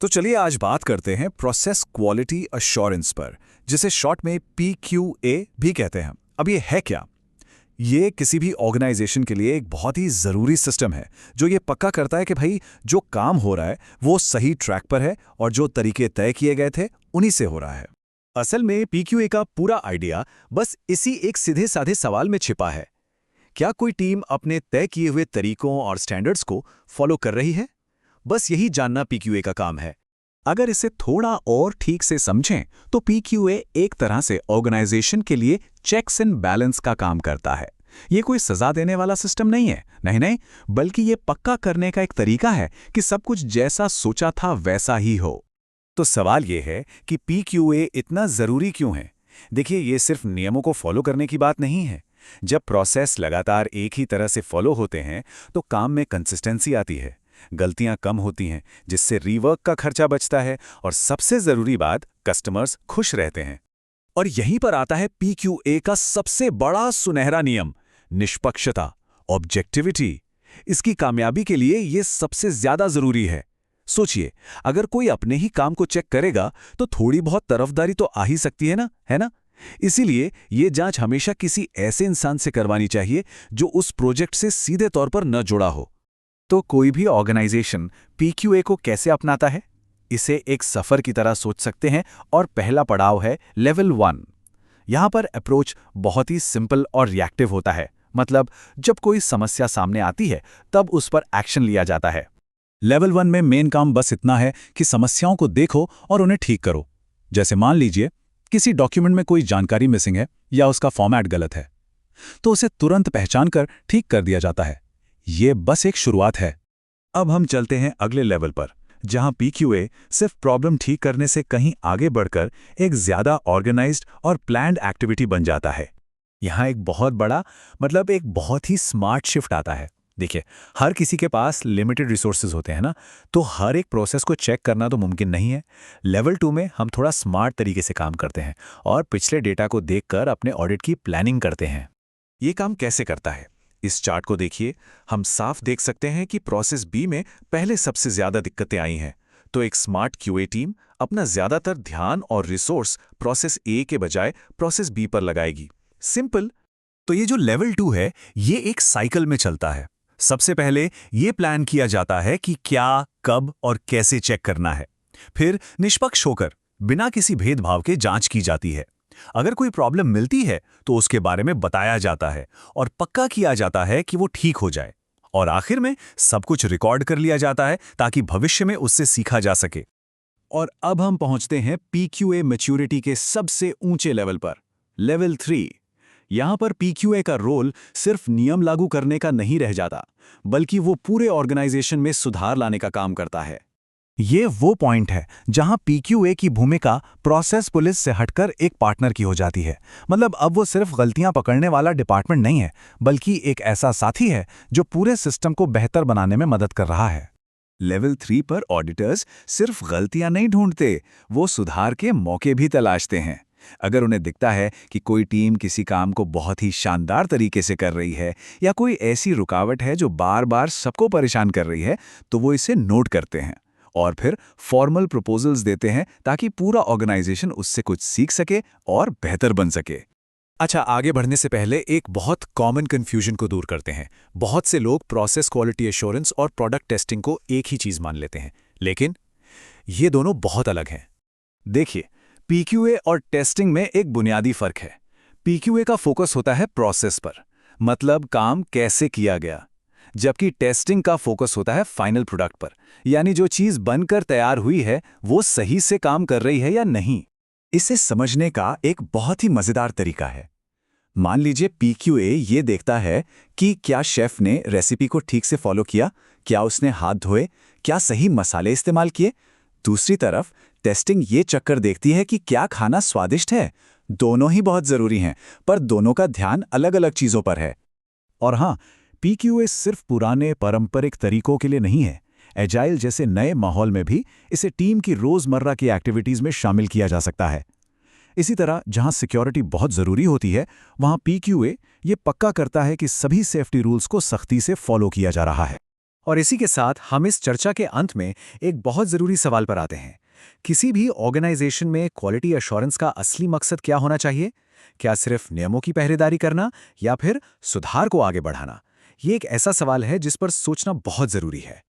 तो चलिए आज बात करते हैं प्रोसेस क्वालिटी अश्योरेंस पर, जिसे शॉर्ट में PQA भी कहते हैं। अब ये है क्या? ये किसी भी ऑर्गेनाइजेशन के लिए एक बहुत ही ज़रूरी सिस्टम है जो ये पक्का करता है कि भाई जो काम हो रहा है वो सही ट्रैक पर है और जो तरीके तय किए गए थे उन्हीं से हो रहा है। असल में PQA का पूरा आइडिया बस इसी एक सीधे साधे सवाल में छिपा है। क्या कोई टीम अपने तय किए हुए तरीकों और स्टैंडर्ड्स को फॉलो कर रही है? बस यही जानना PQA का काम है। अगर इसे थोड़ा और ठीक से समझें तो PQA एक तरह से ऑर्गेनाइजेशन के लिए चेक्स एंड बैलेंस का काम करता है। ये कोई सजा देने वाला सिस्टम नहीं है, नहीं नहीं, बल्कि ये पक्का करने का एक तरीका है कि सब कुछ जैसा सोचा था वैसा ही हो। तो सवाल ये है कि PQA इतना ज़रूरी क्यों है? देखिए, ये सिर्फ नियमों को फॉलो करने की बात नहीं है। जब प्रोसेस लगातार एक ही तरह से फॉलो होते हैं तो काम में कंसिस्टेंसी आती है, गलतियां कम होती हैं, जिससे रीवर्क का खर्चा बचता है और सबसे ज़रूरी बात, कस्टमर्स खुश रहते हैं। और यहीं पर आता है PQA का सबसे बड़ा सुनहरा नियम, निष्पक्षता, ऑब्जेक्टिविटी। इसकी कामयाबी के लिए ये सबसे ज़्यादा ज़रूरी है। सोचिए, अगर कोई अपने ही काम को चेक करेगा तो थोड़ी बहुत तरफदारी तो आ ही सकती है ना, है ना? इसीलिए ये जांच हमेशा किसी ऐसे इंसान से करवानी चाहिए जो उस प्रोजेक्ट से सीधे तौर पर न जुड़ा हो। तो कोई भी ऑर्गेनाइजेशन PQA को कैसे अपनाता है? इसे एक सफ़र की तरह सोच सकते हैं और पहला पड़ाव है लेवल 1। यहाँ पर अप्रोच बहुत ही सिंपल और रिएक्टिव होता है, मतलब जब कोई समस्या सामने आती है तब उस पर एक्शन लिया जाता है। लेवल 1 में मेन काम बस इतना है कि समस्याओं को देखो और उन्हें ठीक करो। जैसे मान लीजिए किसी डॉक्यूमेंट में कोई जानकारी मिसिंग है या उसका फॉर्मेट गलत है, तो उसे तुरंत पहचान कर ठीक कर दिया जाता है। ये बस एक शुरुआत है। अब हम चलते हैं अगले लेवल पर, जहां PQA सिर्फ प्रॉब्लम ठीक करने से कहीं आगे बढ़कर एक ज्यादा ऑर्गेनाइज्ड और प्लान्ड एक्टिविटी बन जाता है। यहाँ एक बहुत बड़ा, मतलब एक बहुत ही स्मार्ट शिफ्ट आता है। देखिए, हर किसी के पास लिमिटेड रिसोर्सेज होते हैं ना, तो हर एक प्रोसेस को चेक करना तो मुमकिन नहीं है। लेवल 2 में हम थोड़ा स्मार्ट तरीके से काम करते हैं और पिछले डेटा को देखकर अपने ऑडिट की प्लानिंग करते हैं। ये काम कैसे करता है? इस चार्ट को देखिए, हम साफ देख सकते हैं कि प्रोसेस B में पहले सबसे ज्यादा दिक्कतें आई हैं। तो एक स्मार्ट QA टीम अपना ज्यादातर ध्यान और रिसोर्स प्रोसेस A के बजाय प्रोसेस B पर लगाएगी। सिंपल। तो ये जो लेवल 2 है, ये एक साइकिल में चलता है। सबसे पहले ये प्लान किया जाता है कि क्या, कब और कैसे चेक करना है। फिर निष्पक्ष होकर बिना किसी भेदभाव के जांच की जाती है। अगर कोई प्रॉब्लम मिलती है तो उसके बारे में बताया जाता है और पक्का किया जाता है कि वो ठीक हो जाए। और आखिर में सब कुछ रिकॉर्ड कर लिया जाता है ताकि भविष्य में उससे सीखा जा सके। और अब हम पहुंचते हैं PQA मैच्योरिटी के सबसे ऊंचे लेवल पर, लेवल 3। यहां पर PQA का रोल सिर्फ नियम लागू करने का नहीं रह जाता, बल्कि वो पूरे ऑर्गेनाइजेशन में सुधार लाने का काम करता है। ये वो पॉइंट है जहां PQA की भूमिका प्रोसेस पुलिस से हटकर एक पार्टनर की हो जाती है। मतलब अब वो सिर्फ गलतियां पकड़ने वाला डिपार्टमेंट नहीं है, बल्कि एक ऐसा साथी है जो पूरे सिस्टम को बेहतर बनाने में मदद कर रहा है। लेवल 3 पर ऑडिटर्स सिर्फ गलतियां नहीं ढूंढते, वो सुधार के मौके भी तलाशते हैं। अगर उन्हें दिखता है कि कोई टीम किसी काम को बहुत ही शानदार तरीके से कर रही है या कोई ऐसी रुकावट है जो बार बार सबको परेशान कर रही है, तो वो इसे नोट करते हैं और फिर फॉर्मल प्रपोजल्स देते हैं ताकि पूरा ऑर्गेनाइजेशन उससे कुछ सीख सके और बेहतर बन सके। अच्छा, आगे बढ़ने से पहले एक बहुत कॉमन कंफ्यूजन को दूर करते हैं। बहुत से लोग प्रोसेस क्वालिटी एश्योरेंस और प्रोडक्ट टेस्टिंग को एक ही चीज मान लेते हैं, लेकिन ये दोनों बहुत अलग हैं। देखिए, PQA और टेस्टिंग में एक बुनियादी फर्क है। PQA का फोकस होता है प्रोसेस पर, मतलब काम कैसे किया गया, जबकि टेस्टिंग का फोकस होता है फाइनल प्रोडक्ट पर, यानी जो चीज बनकर तैयार हुई है वो सही से काम कर रही है या नहीं। इसे समझने का एक बहुत ही मजेदार तरीका है। मान लीजिए PQA ये देखता है कि क्या शेफ ने रेसिपी को ठीक से फॉलो किया, क्या उसने हाथ धोए, क्या सही मसाले इस्तेमाल किए। दूसरी तरफ टेस्टिंग ये चक्कर देखती है कि क्या खाना स्वादिष्ट है। दोनों ही बहुत जरूरी हैं, पर दोनों का ध्यान अलग अलग चीजों पर है। और हाँ, PQA सिर्फ पुराने पारंपरिक तरीकों के लिए नहीं है। एजाइल जैसे नए माहौल में भी इसे टीम की रोजमर्रा की एक्टिविटीज में शामिल किया जा सकता है। इसी तरह जहां सिक्योरिटी बहुत जरूरी होती है, वहां PQA ये पक्का करता है कि सभी सेफ्टी रूल्स को सख्ती से फॉलो किया जा रहा है। और इसी के साथ हम इस चर्चा के अंत में एक बहुत ज़रूरी सवाल पर आते हैं। किसी भी ऑर्गेनाइजेशन में क्वालिटी एश्योरेंस का असली मकसद क्या होना चाहिए? क्या सिर्फ नियमों की पहरेदारी करना या फिर सुधार को आगे बढ़ाना? ये एक ऐसा सवाल है जिस पर सोचना बहुत ज़रूरी है।